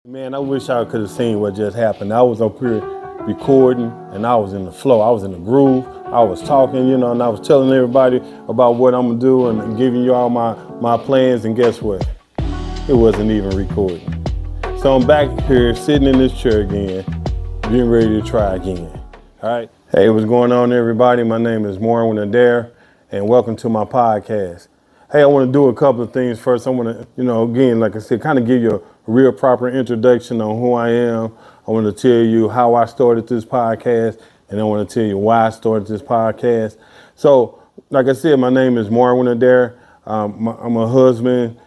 Man, I wish I could have seen what just happened. I was up here recording and I was in the flow. I was in the groove. I was talking, and I was telling everybody about what I'm gonna do and giving you all my plans. And guess what? It wasn't even recording. So I'm back here sitting in this chair again, getting ready to try again. All right. Hey, what's going on, everybody? My name is Marwin Adair, and welcome to my podcast. Hey, I want to do a couple of things first. I want to, again, like I said, kind of give you a real proper introduction on who I am. I want to tell you how I started this podcast, and I want to tell you why I started this podcast. So, like I said, my name is Marwin Adair. I'm a husband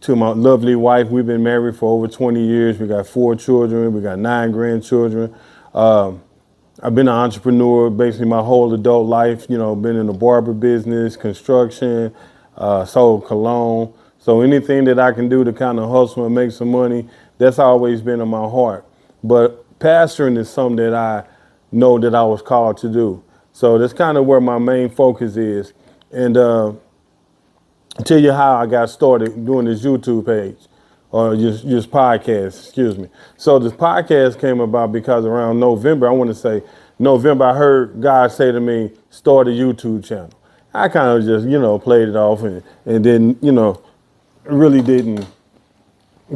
to my lovely wife. We've been married for over 20 years. We got 4 children. We got 9 grandchildren. I've been an entrepreneur basically my whole adult life, been in the barber business, construction, sold cologne. So anything that I can do to kind of hustle and make some money, that's always been in my heart. But pastoring is something that I know that I was called to do. So that's kind of where my main focus is. And I'll tell you how I got started doing this YouTube page or just podcast, excuse me. So this podcast came about because around November, I want to say November, I heard God say to me, start a YouTube channel. I kind of just, played it off and then, really didn't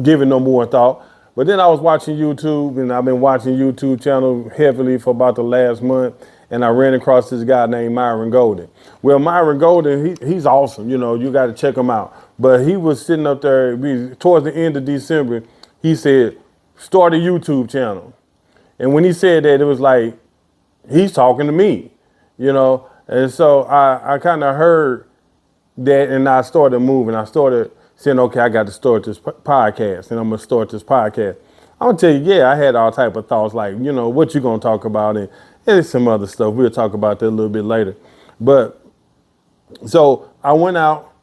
give it no more thought. But then I was watching YouTube, and I've been watching YouTube channel heavily for about the last month, and I ran across this guy named Myron Golden. Well, Myron Golden, he's awesome. You got to check him out. But he was sitting up there towards the end of December. He said, start a YouTube channel. And when he said that, it was like, he's talking to me, And so I kind of heard that, and I started moving. I started saying, okay, I got to start this podcast, and I'm going to start this podcast. I'm going to tell you, I had all type of thoughts like, what you going to talk about, and there's some other stuff. We'll talk about that a little bit later. But so I went out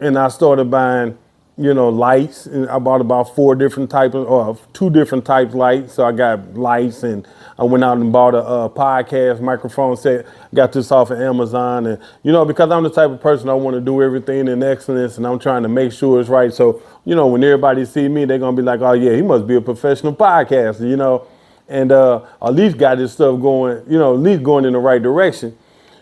and I started buying, lights. And I bought about 4 different types or 2 different types lights. So I got lights, and I went out and bought a podcast microphone set. Got this off of Amazon. And, because I'm the type of person I want to do everything in excellence, and I'm trying to make sure it's right. So, when everybody see me, they're going to be like, oh, yeah, he must be a professional podcaster, and at least got this stuff going, at least going in the right direction.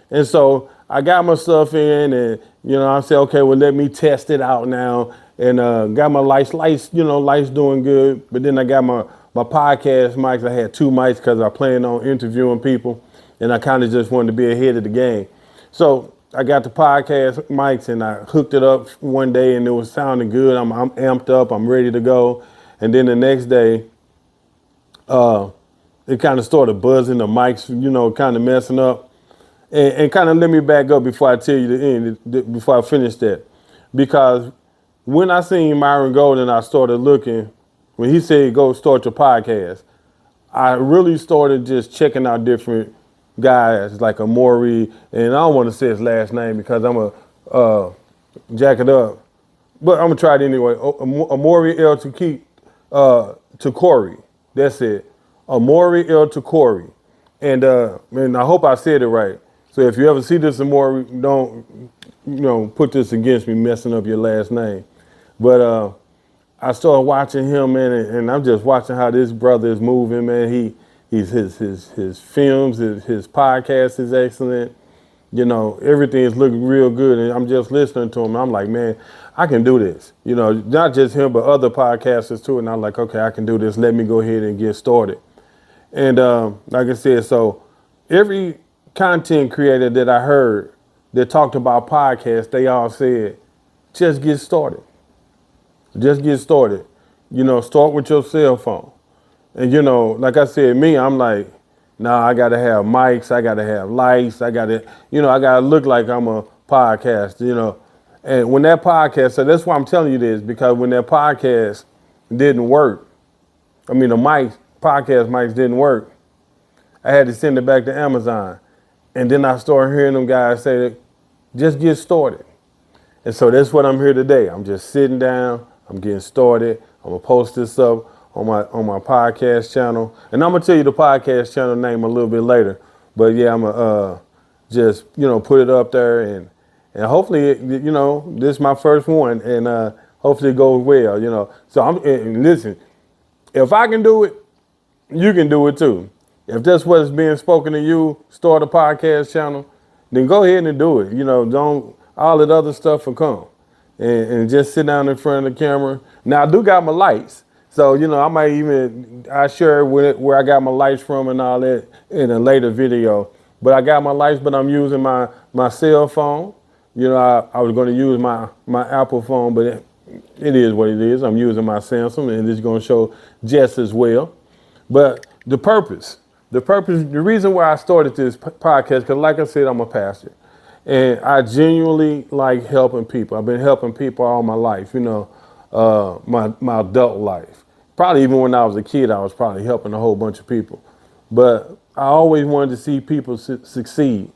And so I got my stuff in, and, I said, okay, well, let me test it out now. And got my lights doing good. But then I got my podcast mics. I had 2 mics because I planned on interviewing people, and I kind of just wanted to be ahead of the game. So I got the podcast mics, and I hooked it up one day, and it was sounding good. I'm amped up. I'm ready to go. And then the next day, it kind of started buzzing. The mics, kind of messing up. And kind of let me back up before I tell you the end, before I finish that. Because when I seen Myron Golden, I started looking, when he said, go start your podcast, I really started just checking out different guys like Amori, and I don't want to say his last name because I'm going to jack it up. But I'm going to try it anyway. Amori El Tukori. That's it. Amori El Tukori. And I hope I said it right. So if you ever see this Amori, don't, put this against me messing up your last name. But I started watching him, man, and I'm just watching how this brother is moving, man. His films, his podcast is excellent. Everything is looking real good, and I'm just listening to him. I'm like, man, I can do this. Not just him, but other podcasters too. And I'm like, okay, I can do this. Let me go ahead and get started. And like I said, so every content creator that I heard that talked about podcasts, they all said, just get started. Just get started. Start with your cell phone. And, like I said, I'm like, nah, I got to have mics. I got to have lights. I got to look like I'm a podcaster, And when that podcast, so that's why I'm telling you this, because when that podcast didn't work, the podcast mics didn't work, I had to send it back to Amazon. And then I started hearing them guys say, just get started. And so that's what I'm here today. I'm just sitting down. I'm getting started. I'm going to post this up on my podcast channel. And I'm going to tell you the podcast channel name a little bit later. But yeah, I'm going to just, put it up there. And hopefully, this is my first one. And hopefully it goes well, So and listen, If I can do it, you can do it too. If that's what's being spoken to you, start a podcast channel, then go ahead and do it. Don't all that other stuff will come. And just sit down in front of the camera. Now I do got my lights. So, I share where I got my lights from and all that in a later video. But I got my lights, but I'm using my cell phone. I was going to use my Apple phone, but it is what it is. I'm using my Samsung, and it's going to show just as well. But the reason why I started this podcast, because like I said, I'm a pastor. And I genuinely like helping people. I've been helping people all my life, my adult life. Probably even when I was a kid, I was probably helping a whole bunch of people. But I always wanted to see people succeed,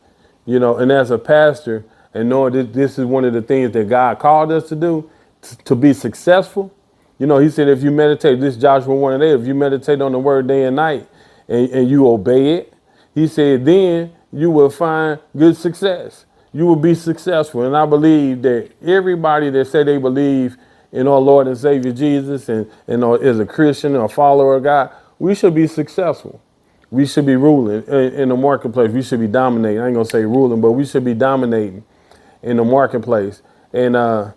and as a pastor, and knowing that this is one of the things that God called us to do, to be successful. He said, if you meditate, this Joshua 1:8, if you meditate on the word day and night and you obey it, he said, then you will find good success. You will be successful. And I believe that everybody that say they believe in our Lord and Savior Jesus and is a Christian or a follower of God, we should be successful. We should be ruling in the marketplace. We should be dominating. I ain't going to say ruling, but we should be dominating in the marketplace. And man,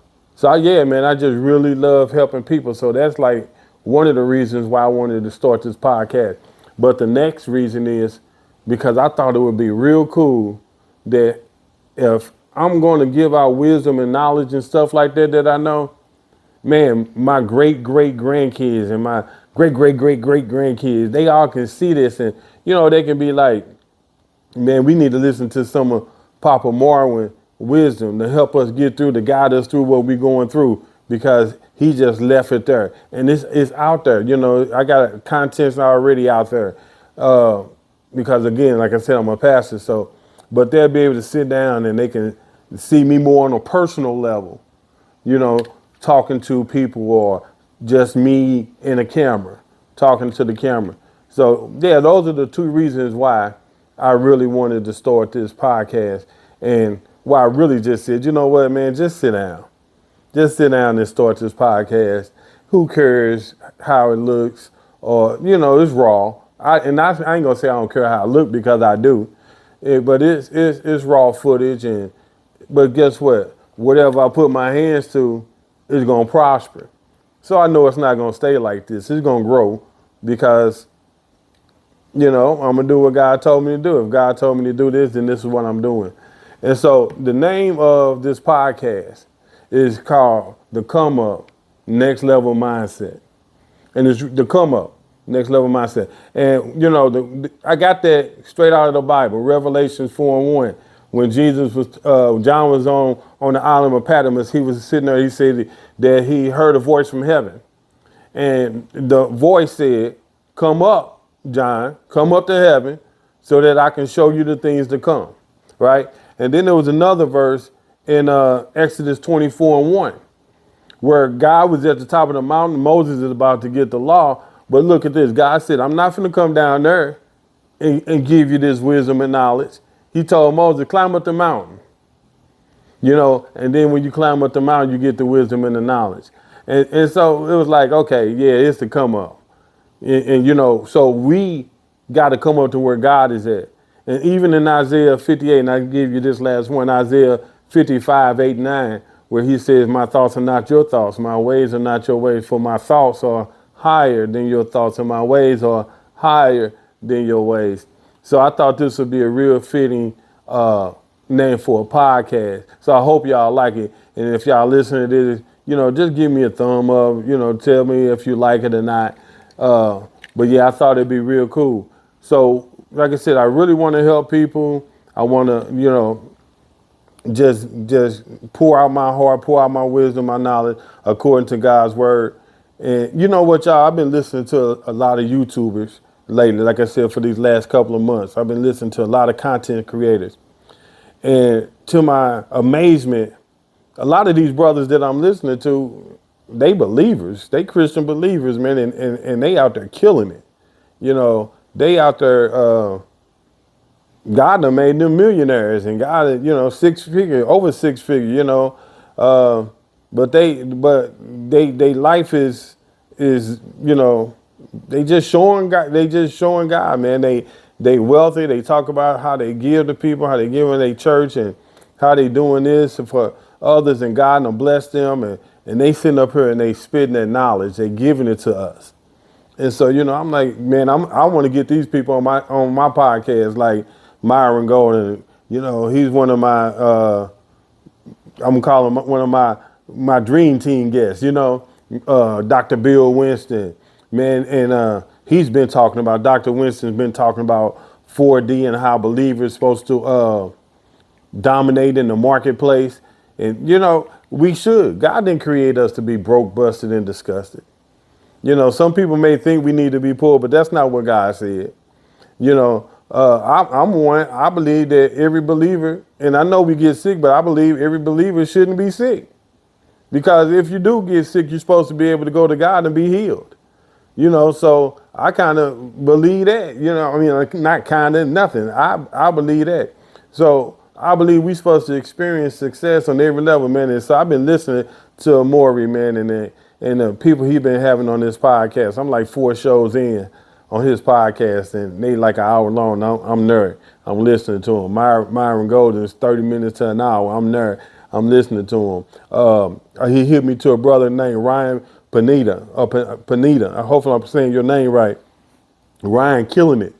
I just really love helping people. So that's like one of the reasons why I wanted to start this podcast. But the next reason is because I thought it would be real cool that if I'm going to give out wisdom and knowledge and stuff like that I know, man, my great grandkids and my great grandkids, they all can see this, and they can be like, man, we need to listen to some of Papa Marwin wisdom to help us get through, to guide us through what we're going through, because he just left it there, and it's out there. I got contents already out there, because again, like I said, I'm a pastor, so. But they'll be able to sit down and they can see me more on a personal level, talking to people, or just me in a camera, talking to the camera. So, yeah, those are the two reasons why I really wanted to start this podcast, and why I really just said, you know what, man, just sit down. Just sit down and start this podcast. Who cares how it looks? Or, it's raw. I ain't going to say I don't care how it looks, because I do. But it's raw footage, but guess what? Whatever I put my hands to is gonna prosper. So I know it's not gonna stay like this. It's gonna grow, because I'm gonna do what God told me to do. If God told me to do this, then this is what I'm doing. And so the name of this podcast is called The Come Up Next Level Mindset, and it's the Come Up Next Level Mindset. And, I got that straight out of the Bible, Revelations 4:1. When John was on the island of Patmos, he was sitting there, he said that he heard a voice from heaven. And the voice said, come up, John, come up to heaven so that I can show you the things to come, right? And then there was another verse in Exodus 24:1, where God was at the top of the mountain. Moses is about to get the law. But look at this. God said, I'm not going to come down there and give you this wisdom and knowledge. He told Moses, climb up the mountain. And then when you climb up the mountain, you get the wisdom and the knowledge. And so it was like, okay, yeah, it's to come up. And so we got to come up to where God is at. And even in Isaiah 58, and I give you this last one, Isaiah 55:8-9, where he says, my thoughts are not your thoughts. My ways are not your ways, for my thoughts are higher than your thoughts, and my ways are higher than your ways. So I thought this would be a real fitting name for a podcast. So I hope y'all like it. And if y'all listen to this, just give me a thumb up, tell me if you like it or not. But yeah, I thought it'd be real cool. So like I said, I really want to help people. I want to, just pour out my heart, pour out my wisdom, my knowledge according to God's word. And you know what, y'all, I've been listening to a lot of YouTubers lately. Like I said, for these last couple of months, I've been listening to a lot of content creators. And to my amazement, a lot of these brothers that I'm listening to, they believers, they Christian believers, man, and they out there killing it. They out there, God done made them millionaires, and God, over six figure, but they life is They just showing God. They just showing God, man. They wealthy. They talk about how they give to people, how they give in their church, and how they doing this for others, and God and bless them, and they sitting up here and they spitting that knowledge. They giving it to us. And so, I'm like, man, I want to get these people on my podcast, like Myron Golden. He's one of my I'm gonna call him one of my dream team guests. Dr. Bill Winston, man, and he's been talking about. Dr. Winston's been talking about 4D and how believers supposed to dominate in the marketplace. And we should. God didn't create us to be broke, busted, and disgusted. Some people may think we need to be poor, but that's not what God said. I'm one. I believe that every believer, and I know we get sick, but I believe every believer shouldn't be sick. Because if you do get sick, you're supposed to be able to go to God and be healed. So I kind of believe that, not kind of, nothing. I believe that. So I believe we're supposed to experience success on every level, man. And so I've been listening to Amari, man, and the people he's been having on this podcast. I'm like 4 shows in on his podcast, and they like an hour long. I'm nerd. I'm listening to him. Myron Golden is 30 minutes to an hour. I'm nerd. I'm listening to him. He hit me to a brother named Ryan Panetta. Panetta. Hopefully I'm saying your name right. Ryan killing it.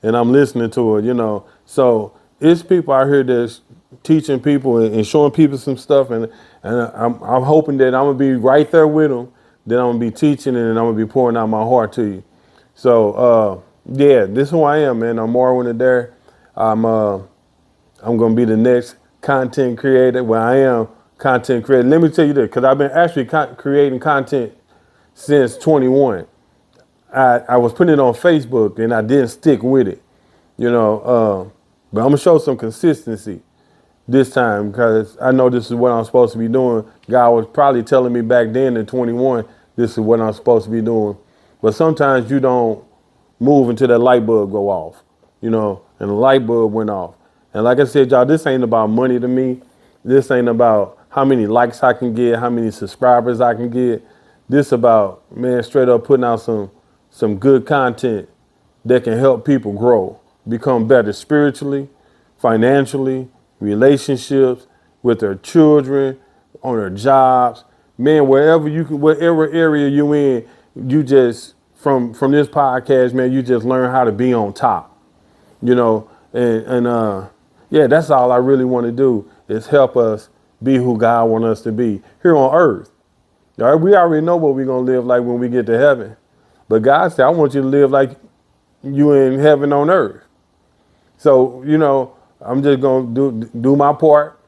And I'm listening to it, So it's people out here that's teaching people and showing people some stuff. And I'm hoping that I'm going to be right there with them. Then I'm going to be teaching and I'm going to be pouring out my heart to you. So, this is who I am, man. I'm Marwin Adair. I'm going to be the next content creator. Well, I am content creator. Let me tell you this, because I've been actually creating content since 21. I was putting it on Facebook and I didn't stick with it, but I'm going to show some consistency this time, because I know this is what I'm supposed to be doing. God was probably telling me back then in 21, this is what I'm supposed to be doing. But sometimes you don't move until that light bulb go off, and the light bulb went off. And like I said, y'all, this ain't about money to me. This ain't about how many likes I can get, how many subscribers I can get. This about, man, straight up putting out some good content that can help people grow, become better spiritually, financially, relationships, with their children, on their jobs. Man, whatever area you in, you just, from this podcast, man, you just learn how to be on top, that's all I really want to do, is help us be who God wants us to be here on earth. All right, we already know what we're going to live like when we get to heaven. But God said, I want you to live like you in heaven on earth. So, I'm just going to do my part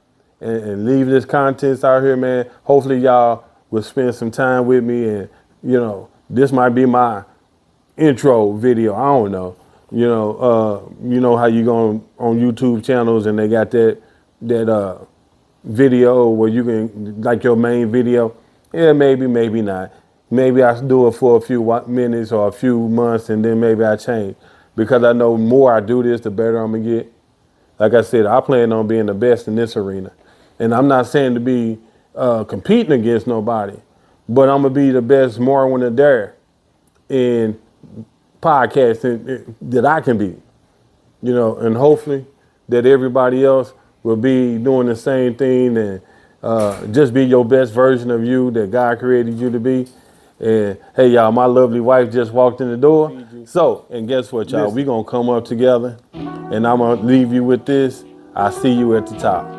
and leave this content out here, man. Hopefully y'all will spend some time with me, and, this might be my intro video. I don't know. How you go on YouTube channels and they got that video where you can, like, your main video. Yeah, maybe not. Maybe I do it for a few minutes or a few months, and then maybe I change, because I know the more I do this, the better I'm gonna get. Like I said, I plan on being the best in this arena, and I'm not saying to be competing against nobody, but I'm gonna be the best Marwin Adair in podcasting that I can be, and hopefully that everybody else will be doing the same thing, and just be your best version of you that God created you to be. And hey, y'all, my lovely wife just walked in the door. So, and guess what, y'all? We gonna come up together, and I'm gonna leave you with this. I see you at the top.